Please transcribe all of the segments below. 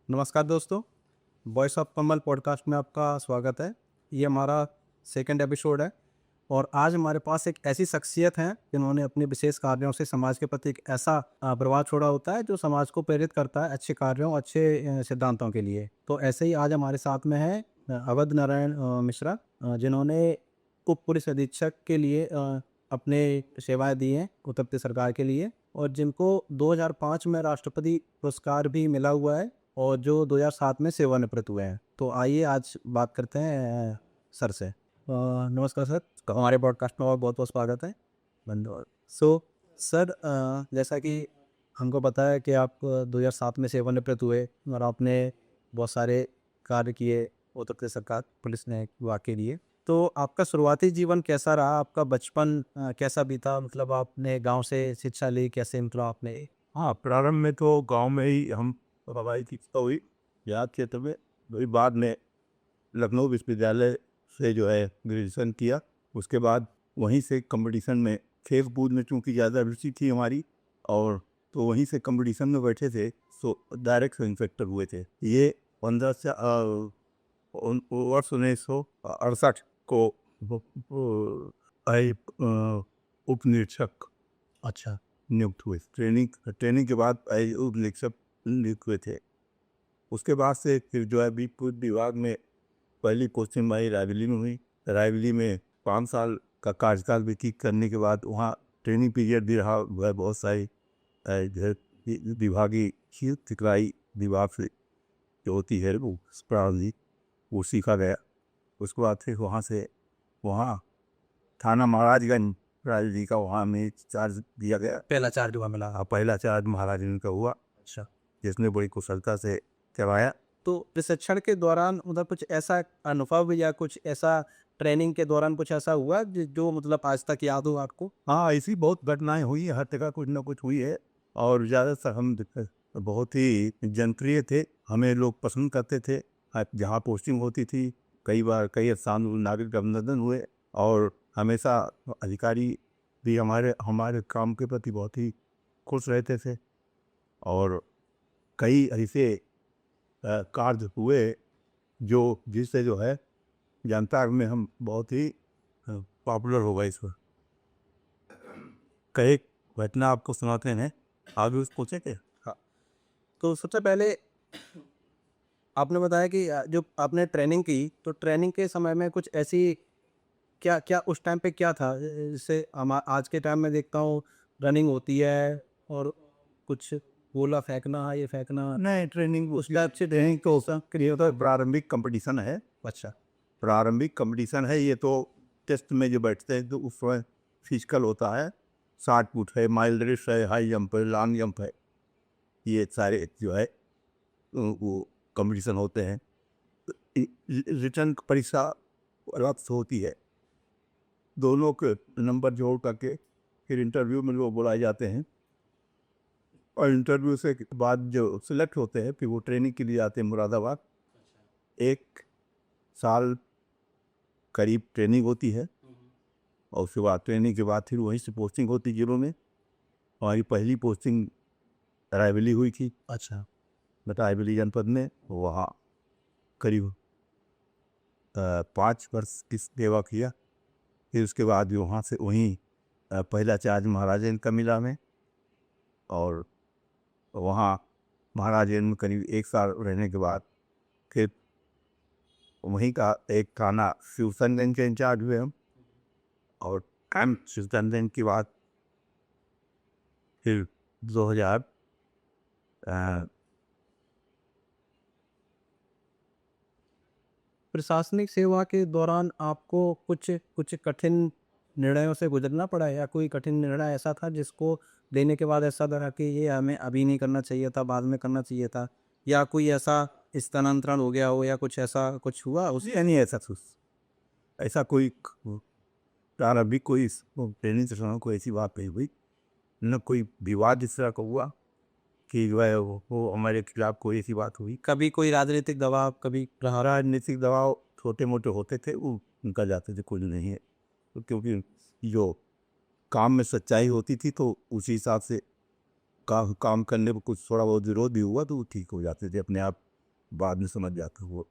नमस्कार दोस्तों, voice of Kamal podcast में आपका स्वागत है। ये हमारा सेकंड एपिसोड है और आज हमारे पास एक ऐसी शख्सियत हैं जिन्होंने अपने विशेष कार्यों से समाज के प्रति एक ऐसा प्रभाव छोड़ा होता है जो समाज को प्रेरित करता है अच्छे कार्यों, अच्छे सिद्धांतों के लिए। तो ऐसे ही आज हमारे साथ में है अवध नारायण मिश्रा, जिन्होंने उप पुलिस अधीक्षक के लिए अपने सेवाएं दी हैं उत्तर प्रदेश सरकार के लिए और जिनको 2005 में राष्ट्रपति पुरस्कार भी मिला हुआ है और जो 2007 में सेवानिवृत्त हुए हैं। तो आइए आज बात करते हैं सर से। नमस्कार सर, हमारे पॉडकास्ट में और बहुत बहुत स्वागत है। धन्यवाद। सर, जैसा कि हमको पता है कि आप 2007 में सेवानिवृत्त हुए और आपने बहुत सारे कार्य किए उत्तर प्रदेश सरकार पुलिस ने विभाग के लिए। तो आपका शुरुआती जीवन कैसा रहा? आपका बचपन कैसा बीता? मतलब आपने गांव से शिक्षा ली कैसे? मतलब आपने हाँ, प्रारंभ में तो गांव में ही हम हमारी शिक्षा हुई याद क्षेत्र में। वही बाद में लखनऊ विश्वविद्यालय से जो है ग्रेजुएशन किया। उसके बाद वहीं से कंपटीशन में खेल कूद में चूँकि ज़्यादा रुचि थी हमारी, और तो वहीं से कंपटीशन में बैठे थे, सो डायरेक्ट इंस्पेक्टर हुए थे। ये 15 से वर्ष 1968 को उप निरीक्षक अच्छा। नियुक्त हुए। ट्रेनिंग ट्रेनिंग के बाद उप निरीक्षक नियुक्त हुए थे। उसके बाद से फिर जो है पूर्व विभाग में पहली पोस्टिंग हमारी रायबरेली में हुई। रायबरेली में 5 साल का कार्यकाल व्यतीत करने के बाद वहाँ ट्रेनिंग पीरियड भी रहा। वह बहुत सारी जो है विभागीय सिखलाई विभाग से जो होती है वो प्रणाली वो सीखा गया। उसके बाद फिर वहाँ थाना महाराजगंज राजनीति का वहाँ में चार्ज दिया गया। पहला चार्ज हुआ मिला। पहला चार्ज महाराजगंज का हुआ, अच्छा। जिसने बड़ी कुशलता से करवाया। तो प्रशिक्षण के दौरान उधर कुछ ऐसा अनुभव या कुछ ऐसा ट्रेनिंग के दौरान कुछ ऐसा हुआ जो मतलब आज तक याद हो आपको? हाँ, ऐसी बहुत घटनाएं हुई हैं, हर जगह कुछ ना कुछ हुई है। और ज़्यादातर हम बहुत ही जनप्रिय थे, हमें लोग पसंद करते थे। जहाँ पोस्टिंग होती थी कई बार कई स्थान नागरिक अभिनंदन हुए, और हमेशा अधिकारी भी हमारे हमारे काम के प्रति बहुत ही खुश रहते थे। और कई ऐसे कार्य हुए जो जिससे जो है जनता में हम बहुत ही पॉपुलर हो गए। इस पर कई घटना आपको सुनाते हैं, आप भी उसको पूछे थे। हाँ। तो सबसे पहले आपने बताया कि जो आपने ट्रेनिंग की तो ट्रेनिंग के समय में कुछ ऐसी क्या क्या उस टाइम पे क्या था? जैसे हम आज के टाइम में देखता हूँ रनिंग होती है और कुछ गोला फेंकना, ये फेंकना, नहीं, ट्रेनिंग उस टाइप से ट्रेनिंग तो सा ये तो प्रारंभिक कंपटीशन है। अच्छा। प्रारंभिक कंपटीशन है ये तो। टेस्ट में जो बैठते हैं तो उस समय फिजिकल होता है। 60 फुट है, माइल रेस है, हाई जंप है, लॉन्ग जंप है। ये सारे जो है वो कंपटीशन होते हैं। रिटर्न परीक्षा अलग से होती है। दोनों के नंबर जोड़ करके फिर इंटरव्यू में लोग बुलाए जाते हैं, और इंटरव्यू से बाद जो सिलेक्ट होते हैं फिर वो ट्रेनिंग के लिए आते हैं मुरादाबाद। 1 साल करीब ट्रेनिंग होती है, और उसके बाद ट्रेनिंग के बाद फिर वहीं से पोस्टिंग होती है जिलों में। हमारी पहली पोस्टिंग रायबरेली हुई थी। अच्छा। रायबरेली जनपद में वहाँ करीब 5 वर्ष की सेवा किया। फिर उसके बाद भी वहाँ से वहीं पहला चार्ज महाराजगंज का मिला में, और वहाँ महाराजगंज में करीब 1 साल रहने के बाद फिर वहीं का एक थाना शिवचंदन के इंचार्ज हुए हम। और शिवचंदन के बाद फिर 2000 प्रशासनिक सेवा के दौरान आपको कुछ कुछ कठिन निर्णयों से गुजरना पड़ा या कोई कठिन निर्णय ऐसा था जिसको लेने के बाद ऐसा लगा कि ये हमें अभी नहीं करना चाहिए था, बाद में करना चाहिए था, या कोई ऐसा स्थानांतरण हो गया हो या कुछ ऐसा कुछ हुआ उस? नहीं, ऐसा कोई प्रारंभिक कोई ट्रेनिंग से समय कोई ऐसी बात नहीं हुई, न कोई विवाद इस तरह का हुआ कि जो है वो हमारे खिलाफ कोई ऐसी बात हुई। कभी कोई राजनीतिक दबाव कभी रहा? राजनीतिक दबाव छोटे मोटे होते थे, वो उनका जाते थे, कुछ नहीं है। तो क्योंकि जो काम में सच्चाई होती थी तो उसी हिसाब से काम करने पर कुछ थोड़ा बहुत विरोध भी हुआ तो वो ठीक हो जाते थे अपने आप। बाद में समझ जाता हूँ वो।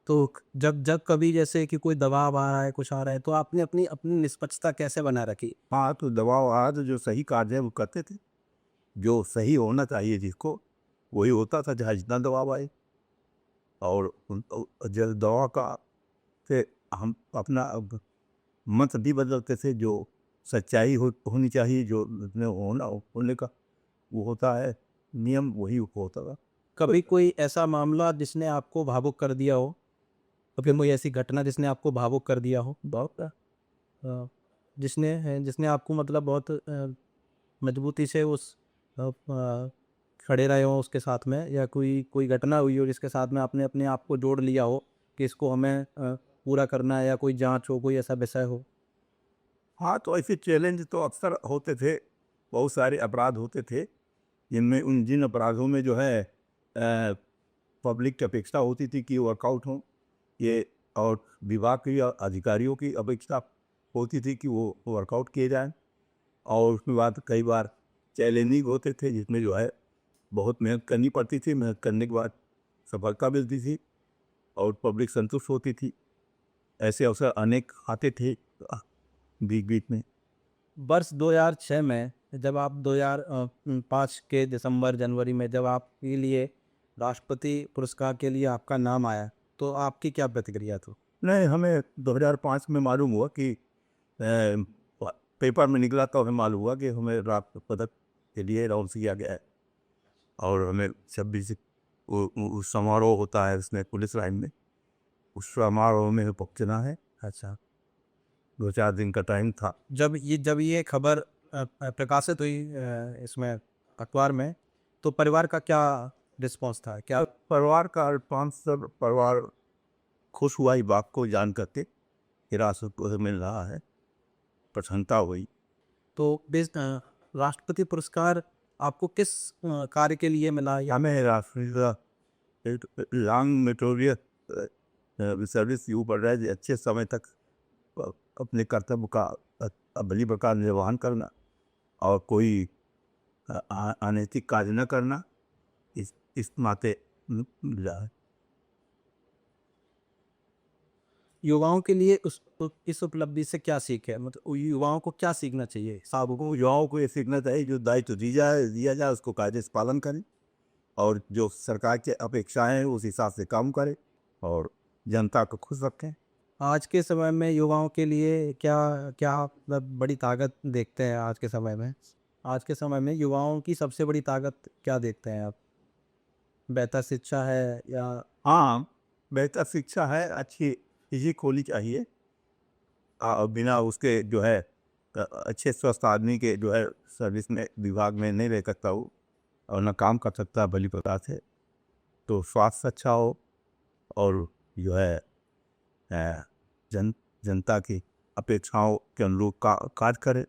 तो जब जब कभी जैसे कि कोई दबाव आ रहा है, कुछ आ रहा है, तो आपने अपनी अपनी निष्पक्षता कैसे बनाए रखी? हाँ, तो दबाव आया तो जो सही कार्य है वो करते थे। जो सही होना चाहिए जिसको, वही होता था चाहे जितना दबाव आए। और जब दवा का से हम अपना मत भी बदलते थे। जो सच्चाई होनी चाहिए, जो उसमें होने का वो होता है नियम, वही होता था। कभी कोई ऐसा मामला जिसने आपको भावुक कर दिया हो? कभी कोई ऐसी घटना जिसने आपको भावुक कर दिया हो? बहुत जिसने जिसने आपको मतलब बहुत मजबूती से खड़े रहे हो उसके साथ में, या कोई कोई घटना हुई हो जिसके साथ में आपने अपने आप को जोड़ लिया हो कि इसको हमें पूरा करना है, या कोई जांच हो, कोई ऐसा विषय हो? हाँ, तो ऐसे चैलेंज तो अक्सर होते थे। बहुत सारे अपराध होते थे जिनमें जिन अपराधों में जो है पब्लिक की अपेक्षा होती थी कि वर्कआउट हो ये, और विभाग की या अधिकारियों की अपेक्षा होती थी कि वो वर्कआउट किए जाएं। और उसके बाद कई बार चैलेंजिंग होते थे जिसमें जो है बहुत मेहनत करनी पड़ती थी। मेहनत करने के बाद सफलता मिलती थी और पब्लिक संतुष्ट होती थी। ऐसे अवसर अनेक आते थे बीच बीच में। वर्ष 2006 में जब आप 2005 के दिसंबर जनवरी में जब आपके लिए राष्ट्रपति पुरस्कार के लिए आपका नाम आया, तो आपकी क्या प्रतिक्रिया थी? नहीं, हमें 2005 में मालूम हुआ कि पेपर में निकला तो हमें मालूम हुआ कि हमें राष्ट्र पदक के लिए अनाउंस किया गया है। और हमें 26 उस समारोह होता है उसमें पुलिस लाइन में, उस समारोह में पहुंचना है। अच्छा। 2-4 दिन का टाइम था। जब ये खबर प्रकाशित हुई इसमें अखबार में, तो परिवार का क्या रिस्पॉन्स था? क्या परिवार का रिस्पॉन्स, सब परिवार खुश हुआ इस बात को जान करके कि राष्ट्रपति मिल रहा है, प्रसन्नता हुई। तो राष्ट्रपति पुरस्कार आपको किस कार्य के लिए मिला, या हमें राष्ट्रीय लॉन्ग मेटोरियस सर्विस यू पड़ रहा है, अच्छे समय तक अपने कर्तव्य का भली प्रकार निर्वहन करना और कोई अनैतिक कार्य न करना, इस नाते मिला है। युवाओं के लिए इस उपलब्धि से क्या सीख है? मतलब युवाओं को क्या सीखना चाहिए? सबको युवाओं को ये सीखना चाहिए जो दायित्व दिया जाए उसको कायदे से पालन करें, और जो सरकार की अपेक्षाएं हैं उस हिसाब से काम करें और जनता को खुश रखें। आज के समय में युवाओं के लिए क्या क्या मतलब बड़ी ताकत देखते हैं आज के समय में? आज के समय में युवाओं की सबसे बड़ी ताकत क्या देखते हैं आप? बेहतर शिक्षा है, या हाँ, बेहतर शिक्षा है, अच्छी फिजिक होनी चाहिए। बिना उसके जो है अच्छे स्वस्थ आदमी के जो है सर्विस में विभाग में नहीं रह सकता वो, और न काम कर सकता भली प्रकार से। तो स्वास्थ्य अच्छा हो और जो है जनता की अपेक्षाओं के अनुरूप कार्य करे,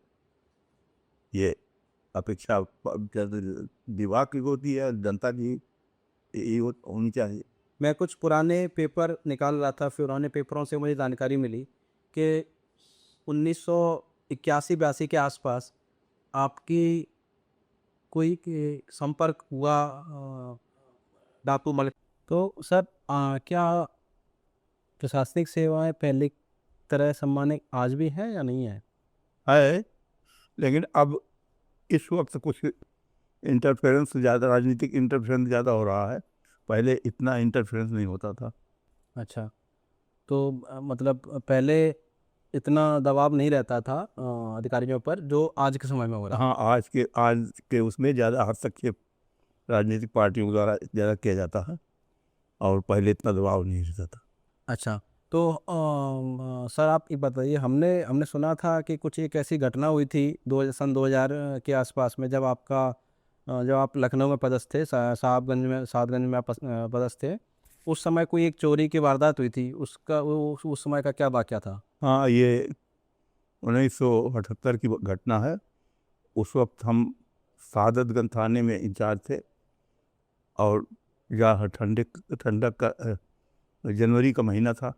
ये अपेक्षा विभाग की होती है, जनता की ये होनी चाहिए। मैं कुछ पुराने पेपर निकाल रहा था, फिर पुराने पेपरों से मुझे जानकारी मिली कि 1981-82 के आसपास आपकी कोई के संपर्क हुआ डाकू मलिक। तो सर क्या प्रशासनिक सेवाएं पहले की तरह सम्मानित आज भी है या नहीं है? है, लेकिन अब इस वक्त कुछ इंटरफेरेंस ज़्यादा, राजनीतिक इंटरफेरेंस ज़्यादा हो रहा है। पहले इतना इंटरफेरेंस नहीं होता था। अच्छा। तो मतलब पहले इतना दबाव नहीं रहता था अधिकारियों पर जो आज के समय में हो रहा है। हाँ, आज के उसमें ज़्यादा हस्तक्षेप राजनीतिक पार्टियों द्वारा ज़्यादा किया जाता है, और पहले इतना दबाव नहीं रहता था। अच्छा। तो सर आप ये बताइए, हमने हमने सुना था कि कुछ एक ऐसी घटना हुई थी सन 2000 के आसपास में, जब आप लखनऊ में पदस्थ थे, साहबगंज में आप पदस्थ थे। उस समय कोई एक चोरी की वारदात हुई थी, उसका उस समय का क्या वाकया था? हाँ, ये 1978 की घटना है। उस वक्त हम सादतगंज थाने में इंचार्ज थे, और यह ठंडक का जनवरी का महीना था।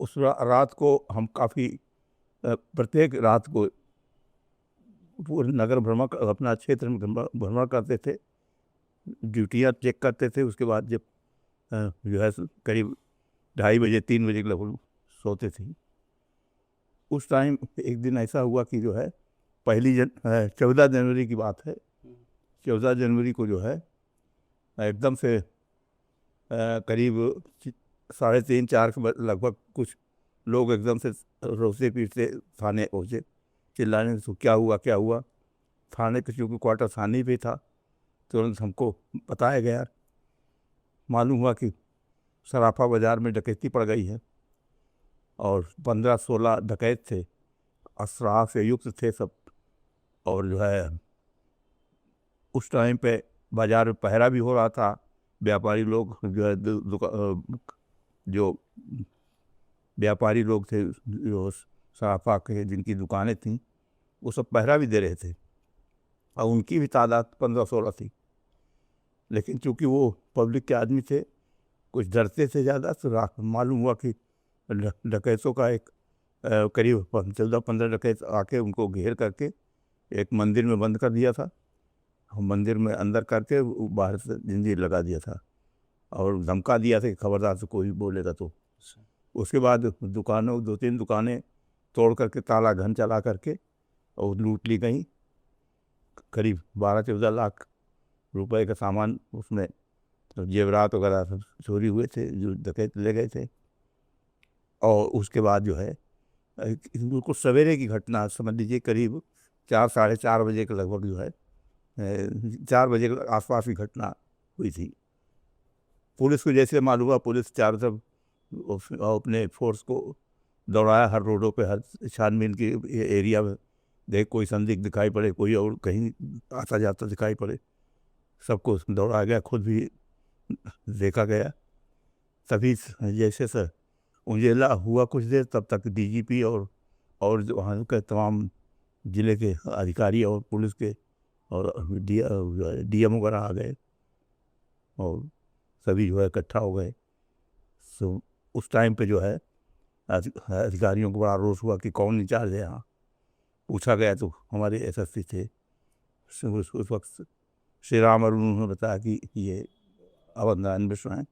उस रात को हम काफ़ी प्रत्येक रात को पूरे नगर भ्रमण, अपना क्षेत्र में भ्रमण करते थे, ड्यूटियाँ चेक करते थे। उसके बाद जब जो है करीब 2:30 बजे 3 बजे के लगभग सोते थे। उस टाइम एक दिन ऐसा हुआ कि जो है 14 जनवरी की बात है। 14 जनवरी को जो है एकदम से करीब 3:30-4 के लगभग कुछ लोग एकदम से रोते पीटते थाने पहुँचे, चिल्लाने से क्या हुआ क्या हुआ। थाने के चूँकि क्वार्टर थाने पे था, तुरंत हमको बताया गया, मालूम हुआ कि सराफा बाज़ार में डकैती पड़ गई है और 15-16 डकैत थे, असलाह से युक्त थे सब। और जो है उस टाइम पे बाज़ार में पहरा भी हो रहा था। व्यापारी लोग जो है जो व्यापारी लोग थे, जो सराफा के जिनकी दुकानें थीं, वो सब पहरा भी दे रहे थे और उनकी भी तादाद 15-16 थी। लेकिन चूँकि वो पब्लिक के आदमी थे, कुछ डरते थे ज़्यादा, तो मालूम हुआ कि डकैतों का एक करीब 14-15 डकैत आके उनको घेर करके एक मंदिर में बंद कर दिया था। मंदिर में अंदर करके बाहर से जंजीर लगा दिया था और धमका दिया था कि खबरदार से कोई बोलेगा तो। उसके बाद दुकानों 2-3 दुकानें तोड़ करके ताला घन चला करके और लूट ली गई। करीब 12-14 लाख रुपए का सामान उसमें, तो जेवरात वगैरह सब चोरी हुए थे जो डकैत ले गए थे। और उसके बाद जो है बिल्कुल सवेरे की घटना, समझ लीजिए करीब 4-4:30 बजे के लगभग जो है 4 बजे के आसपास की घटना हुई थी। पुलिस को जैसे मालूम हुआ, पुलिस चारों तरफ अपने फोर्स को दौड़ाया, हर रोडों पे, हर छानबीन के एरिया में देख कोई संदिग्ध दिखाई पड़े, कोई और कहीं आता जाता दिखाई पड़े, सबको दौड़ाया गया, खुद भी देखा गया। तभी जैसे सर उंजेला हुआ कुछ देर, तब तक डीजीपी और जो वहाँ के तमाम ज़िले के अधिकारी और पुलिस के और डीएम वगैरह आ गए और सभी जो है इकट्ठा हो गए। तो उस टाइम पे जो है अधिकारियों को बड़ा रोष हुआ कि कौन इंचार्ज है यहाँ। पूछा गया तो हमारे एसएसपी थे उस वक्त श्री राम, और उन्होंने बताया कि ये अवध नारायण मिश्र हैं।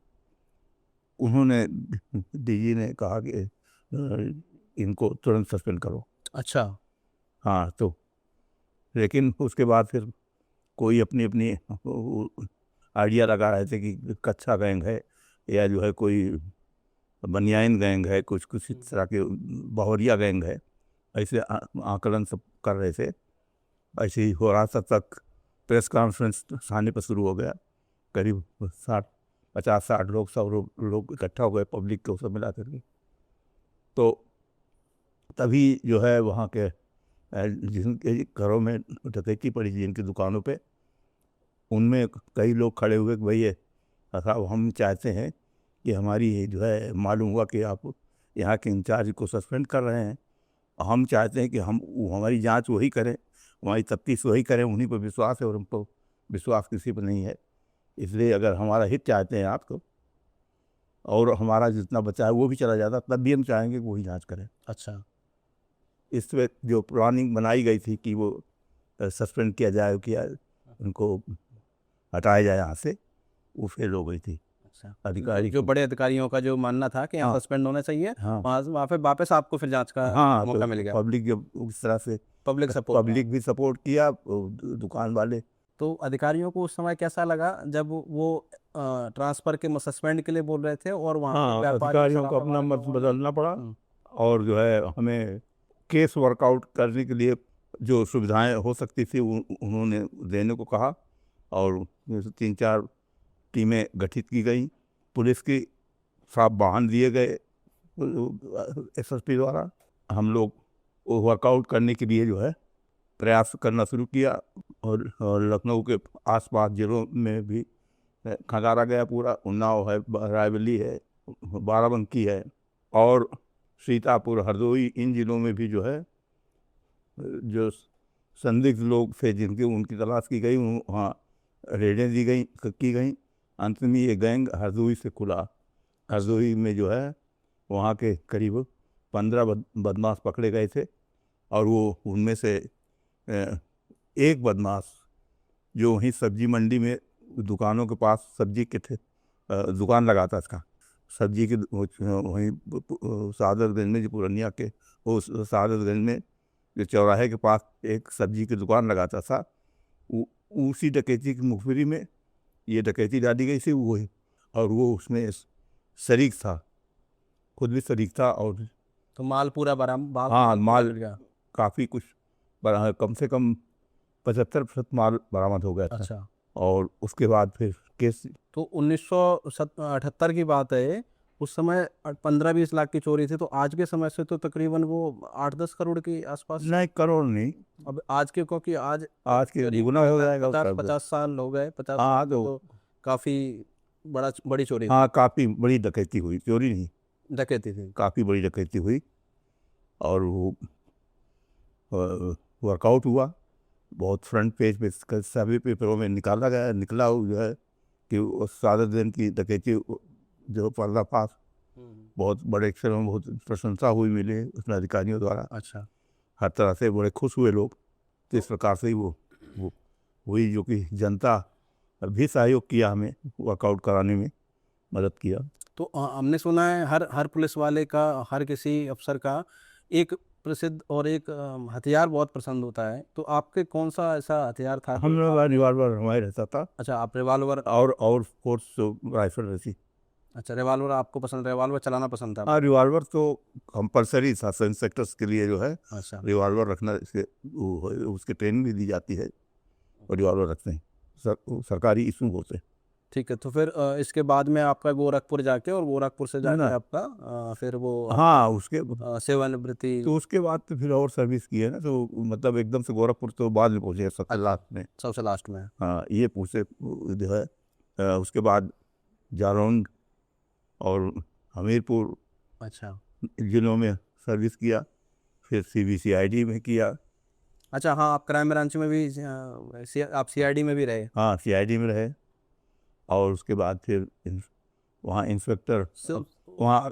उन्होंने डीजी ने कहा कि इनको तुरंत सस्पेंड करो। अच्छा। हाँ, तो लेकिन उसके बाद फिर कोई अपनी अपनी आइडिया लगा रहे थे कि कच्चा गैंग है या जो है कोई बनियाइन गैंग है, कुछ इस तरह के बहुरिया गैंग है, ऐसे आकलन सब कर रहे थे। ऐसे ही हो रहा, तब तक प्रेस कॉन्फ्रेंस थाने पर शुरू हो गया। करीब 50-60 लोग, सब लोग इकट्ठा हो गए, पब्लिक को सब मिला करके। तो तभी जो है वहाँ के जिनके घरों में डकैती पड़ी, जिनकी दुकानों पे, उनमें कई लोग खड़े हुए कि भैया साहब, हम चाहते हैं कि हमारी जो है, मालूम हुआ कि आप यहाँ के इंचार्ज को सस्पेंड कर रहे हैं, हम चाहते हैं कि हमारी जांच वही करें, हमारी तफ्तीश वही करें, उन्हीं पर विश्वास है और हमको विश्वास किसी पर नहीं है। इसलिए अगर हमारा हित चाहते हैं आप तो, और हमारा जितना बचा है वो भी चला जाता, तब भी हम चाहेंगे कि वही जांच करें। अच्छा। इस पर जो प्लानिंग बनाई गई थी कि वो सस्पेंड किया जाए, किया उनको हटाया जाए यहाँ से, वो फेल हो गई थी। अच्छा, अधिकारी जो बड़े अधिकारियों का जो मानना था कि यहाँ हाँ, सस्पेंड होना चाहिए, हाँ, वहाँ पे वापस आपको फिर जांच का हाँ, मौका तो मिल गया। पब्लिक जब उस तरह से, पब्लिक सपोर्ट पब्लिक भी सपोर्ट किया, दुकान वाले। तो अधिकारियों को उस समय कैसा लगा जब वो ट्रांसफर के सस्पेंड के लिए बोल रहे थे और वहाँ हाँ, व्यापारी अधिकारियों को सराफा अपना वाले मत लोगों ने बदलना पड़ा और जो है हमें केस वर्कआउट करने के लिए जो सुविधाएं हो सकती थी उन्होंने देने को कहा और 3-4 टीमें गठित की गई। पुलिस की साफ वाहन दिए गए एसएसपी द्वारा। हम लोग वो वर्कआउट करने के लिए जो है प्रयास करना शुरू किया और लखनऊ के आसपास जिलों में भी खंगारा गया पूरा। उन्नाव है, रायबरेली है, बाराबंकी है और सीतापुर, हरदोई, इन जिलों में भी जो है जो संदिग्ध लोग थे जिनकी उनकी तलाश की गई, वहाँ रेडें दी गई की गई। अंत में ये गैंग हरदोई से खुला। हरदोई में जो है वहाँ के करीब 15 बदमाश पकड़े गए थे और वो उनमें से एक बदमाश जो वहीं सब्जी मंडी में दुकानों के पास सब्जी के दुकान लगाता था सब्जी की। वहीं सादतगंज में, जो पूर्णिया के वो सादतगंज में जो चौराहे के पास एक सब्जी की दुकान लगाता था, उसी डकैती की मुखबिरी में ये डकैती डाली गई थी वही, और वो उसमें शरीक था, खुद भी शरीक था। और तो माल पूरा हाँ, माल गया। काफ़ी कुछ कम से कम 75% माल बरामद हो गया था। अच्छा, और उसके बाद फिर केस। तो 1978 की बात है ये। उस समय 15-20 लाख की चोरी थी, तो आज के समय से तो तकरीबन वो 8-10 करोड़ के आसपास। नहीं, करोड़ नहीं, अब आज के, क्योंकि आज आज के करीब दुगना हो जाएगा उसका। 50 साल हो गए, 50 साल हाँ में तो, तो काफी बड़ी चोरी, हाँ काफ़ी बड़ी डकैती हुई, चोरी नहीं, डकैती थी। काफ़ी बड़ी डकैती हुई। और वो वर्कआउट हुआ, बहुत फ्रंट पेज पे सभी पेपरों में निकला हो जो है कि वो सादत दिन की डकैती जो पर्दाफाश, बहुत बड़े अक्षर में बहुत प्रशंसा हुई मिली उसमें अधिकारियों द्वारा। अच्छा, हर तरह से बड़े खुश हुए लोग। तो इस प्रकार से ही वो हुई, जो कि जनता भी सहयोग किया, हमें वर्कआउट कराने में मदद किया। तो हमने सुना है हर पुलिस वाले का, हर किसी अफसर का एक प्रसिद्ध और एक हथियार बहुत पसंद होता है। तो आपके कौन सा ऐसा हथियार था हम जो लोग का रिवॉल्वर हमारे रहता था, अच्छा, आप रिवॉल्वर। और फोर्स राइफल रहती। अच्छा, रिवॉल्वर आपको पसंद, रिवॉल्वर चलाना पसंद था हाँ, आपको? रिवॉल्वर तो कंपलसरी था इंस्पेक्टर्स के लिए जो है, अच्छा, रिवॉल्वर रखना, इसके उसकी ट्रेनिंग भी दी जाती है, और रिवॉल्वर रखते हैं, सरकारी इशू होते हैं। ठीक है। तो फिर इसके बाद में आपका गोरखपुर जाके, और गोरखपुर से ना जाके ना, आपका फिर वो हाँ उसके सेवानिवृत्ति। तो उसके बाद तो फिर और सर्विस की है ना, तो मतलब एकदम से गोरखपुर तो बाद में पहुंचे, सबसे अच्छा, लास्ट में। सबसे लास्ट में। हाँ, ये पूछे जो है उसके बाद जालौन और हमीरपुर अच्छा, जिलों में सर्विस किया, फिर CBCID में किया। अच्छा, हाँ, आप क्राइम ब्रांच में भी आप सीआईडी में भी रहे। हाँ, CID में रहे। और उसके बाद फिर वहाँ इंस्पेक्टर, सो वहाँ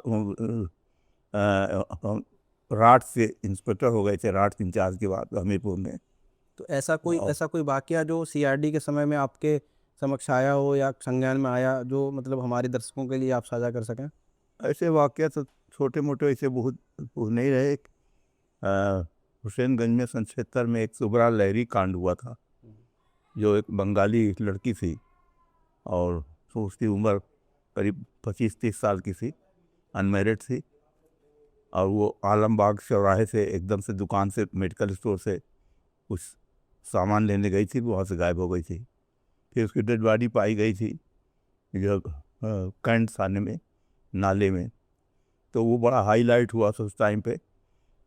राट से इंस्पेक्टर हो गए थे, राट इंचार्ज के बाद हमीरपुर में। तो और ऐसा कोई वाकया जो सीआरडी के समय में आपके समक्ष आया हो या संज्ञान में आया, जो मतलब हमारे दर्शकों के लिए आप साझा कर सकें? ऐसे वाक़या तो छोटे मोटे ऐसे बहुत बहुत नहीं रहे। अ, हुसैनगंज में सन 76 में एक सुबरा लहरी कांड हुआ था, जो एक बंगाली लड़की थी, और तो उसकी उम्र करीब 25-30 साल की थी, अनमेरिड थी। और वो आलमबाग चौराहे से एकदम से दुकान से, मेडिकल स्टोर से कुछ सामान लेने गई थी, वहाँ से गायब हो गई थी। फिर उसकी डेड बॉडी पाई गई थी जो कैंट थाने में, नाले में। तो वो बड़ा हाईलाइट हुआ था उस टाइम पे।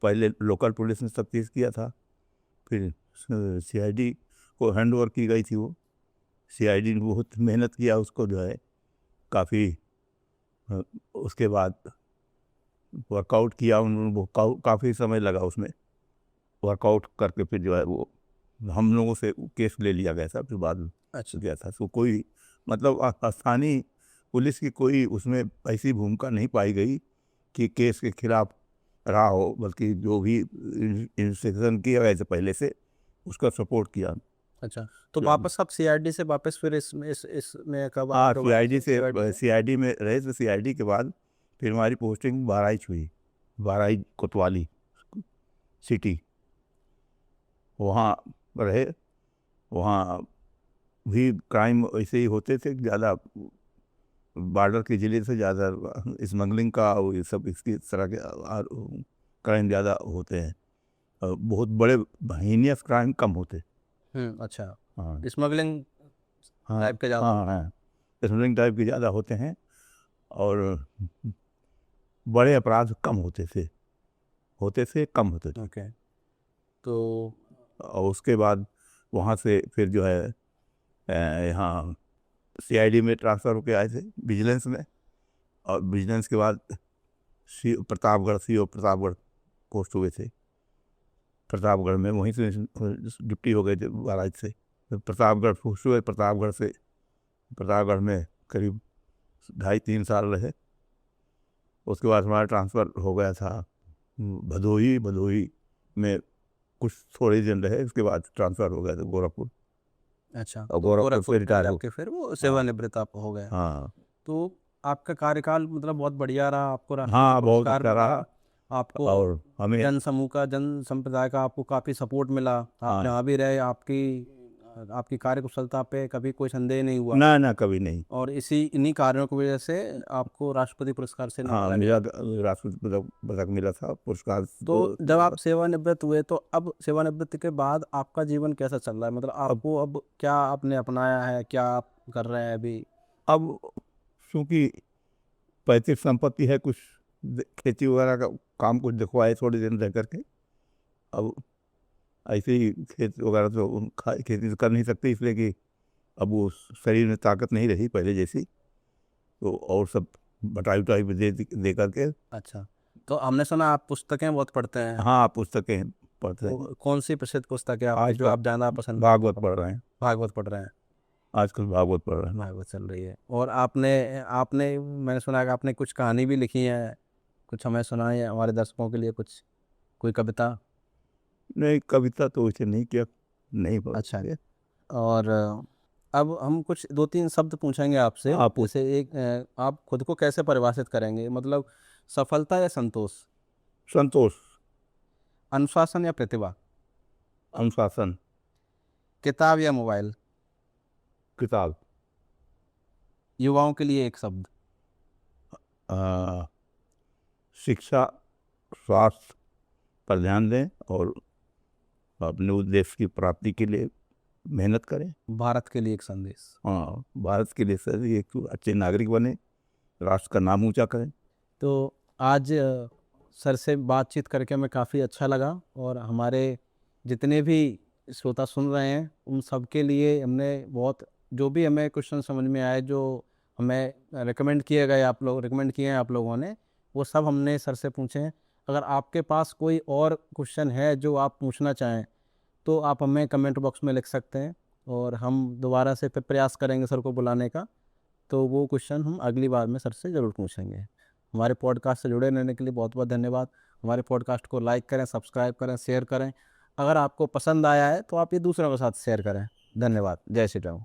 पहले लोकल पुलिस ने तफ्तीश किया था, फिर CID को हैंड ओवर की गई थी वो। CID ने बहुत मेहनत किया उसको जो है, काफ़ी उसके बाद वर्कआउट किया उन्होंने, वो काफ़ी समय लगा उसमें वर्कआउट करके। फिर जो है वो हम लोगों से केस ले लिया गया था, फिर बाद में अच्छा, गया था। तो कोई मतलब स्थानीय पुलिस की कोई उसमें ऐसी भूमिका नहीं पाई गई कि केस के खिलाफ रहा हो, बल्कि जो भी इंस्ट्रक्शन किया गया था पहले से, उसका सपोर्ट किया। अच्छा। तो वापस आप सीआरडी से वापस फिर इसमें कब हाँ, दोबारा CID से CID CID में रहे, तो CID के बाद फिर हमारी पोस्टिंग बहराइच हुई, बहराइच कोतवाली सिटी, वहाँ रहे। वहाँ भी क्राइम ऐसे ही होते थे, ज़्यादा बॉर्डर के ज़िले से ज़्यादा स्मगलिंग का और ये सब इसकी तरह के क्राइम ज़्यादा होते हैं। बहुत बड़े हीनियस क्राइम कम होते। अच्छा, हाँ, स्मगलिंग हाँ, टाइप के ज़्यादा हाँ, होते हाँ, स्मगलिंग टाइप के ज़्यादा होते हैं, और बड़े अपराध कम कम होते थे। हैं। ओके। तो और उसके बाद वहाँ से फिर जो है यहाँ CID में ट्रांसफ़र होके आए थे, विजिलेंस में। और विजिलेंस के बाद प्रतापगढ़ CO प्रतापगढ़ पोस्ट हुए थे, प्रतापगढ़ में वहीं से ड्यूटी हो गए थे महाराज से। फिर प्रतापगढ़ पोस्ट हुए, प्रतापगढ़ में करीब 2.5-3 साल रहे। उसके बाद हमारा ट्रांसफ़र हो गया था भदोही में कुछ थोड़े दिन रहे, उसके बाद ट्रांसफ़र हो गया था गोरखपुर। अच्छा, और तो गोरखपुर गोरखपुर से में रिटायर हो। जाके फिर वो हाँ, सेवानिवृत्त आप हो गए। हाँ, तो आपका कार्यकाल मतलब बहुत बढ़िया रहा, आपको राष्ट्रपति हाँ, बहुत पुरस्कार अच्छा मिला, रहा। आपको और हमें जन समूह का, जन संप्रदाय का आपको काफ़ी सपोर्ट मिला, आप हाँ, जहाँ भी रहे आपकी कार्यकुशलता पे कभी कोई संदेह नहीं हुआ, ना ना कभी नहीं। और इन्हीं कार्यों की वजह से आपको राष्ट्रपति पुरस्कार से हाँ, नवाजा मेरा गया। राष्ट्रपति पदक मिला था, पुरस्कार। तो जब आप सेवानिवृत्त हुए तो अब सेवानिवृत्ति के बाद आपका जीवन कैसा चल रहा है, मतलब अब आपको अब क्या आपने अपनाया है, क्या आप कर रहे हैं अभी? अब चूंकि पैतृक संपत्ति है, कुछ खेती वगैरह का काम कुछ दिखवाए थोड़े दिन रह करके। अब ऐसे ही खेत वगैरह तो खेती तो कर नहीं सकते, इसलिए कि अब वो शरीर में ताकत नहीं रही पहले जैसी, तो और सब बटाई उटाई भी दे करके। अच्छा, तो हमने सुना आप पुस्तकें बहुत पढ़ते हैं, हाँ, पुस्तकें पढ़ते हैं। तो कौन सी प्रसिद्ध पुस्तक है आपकी जो आजकल आप ज़्यादा पसंद? भागवत पढ़ रहे हैं। भागवत पढ़ रहे हैं। आजकल भागवत पढ़ रहे हैं। भागवत चल रही है। और आपने आपने मैंने सुना है कि आपने कुछ कहानी भी लिखी है, कुछ हमें सुनाए हमारे दर्शकों के लिए, कुछ कोई कविता? नहीं, कविता तो वैसे नहीं किया, नहीं अच्छा। पढ़ते। और अब हम कुछ 2-3 शब्द पूछेंगे आपसे, आप जैसे एक आप खुद को कैसे परिभाषित करेंगे, मतलब सफलता या संतोष, संतोष, अनुशासन या प्रतिभा, अनुशासन, किताब या मोबाइल, किताब, युवाओं के लिए एक शब्द? आ, शिक्षा, स्वास्थ्य पर ध्यान दें और अपने उद्देश्य की प्राप्ति के लिए मेहनत करें। भारत के लिए एक संदेश? हाँ, भारत के लिए सर एक अच्छे नागरिक बने, राष्ट्र का नाम ऊंचा करें। तो आज सर से बातचीत करके हमें काफ़ी अच्छा लगा, और हमारे जितने भी श्रोता सुन रहे हैं उन सब के लिए हमने बहुत, जो भी हमें क्वेश्चन समझ में आए, जो हमें रिकमेंड किए हैं आप लोगों ने, वो सब हमने सर से पूछे हैं। अगर आपके पास कोई और क्वेश्चन है जो आप पूछना चाहें तो आप हमें कमेंट बॉक्स में लिख सकते हैं, और हम दोबारा से फिर प्रयास करेंगे सर को बुलाने का, तो वो क्वेश्चन हम अगली बार में सर से ज़रूर पूछेंगे। हमारे पॉडकास्ट से जुड़े रहने के लिए बहुत बहुत धन्यवाद। हमारे पॉडकास्ट को लाइक करें, सब्सक्राइब करें, शेयर करें। अगर आपको पसंद आया है तो आप ये दूसरों के साथ शेयर करें। धन्यवाद। जय श्री राम।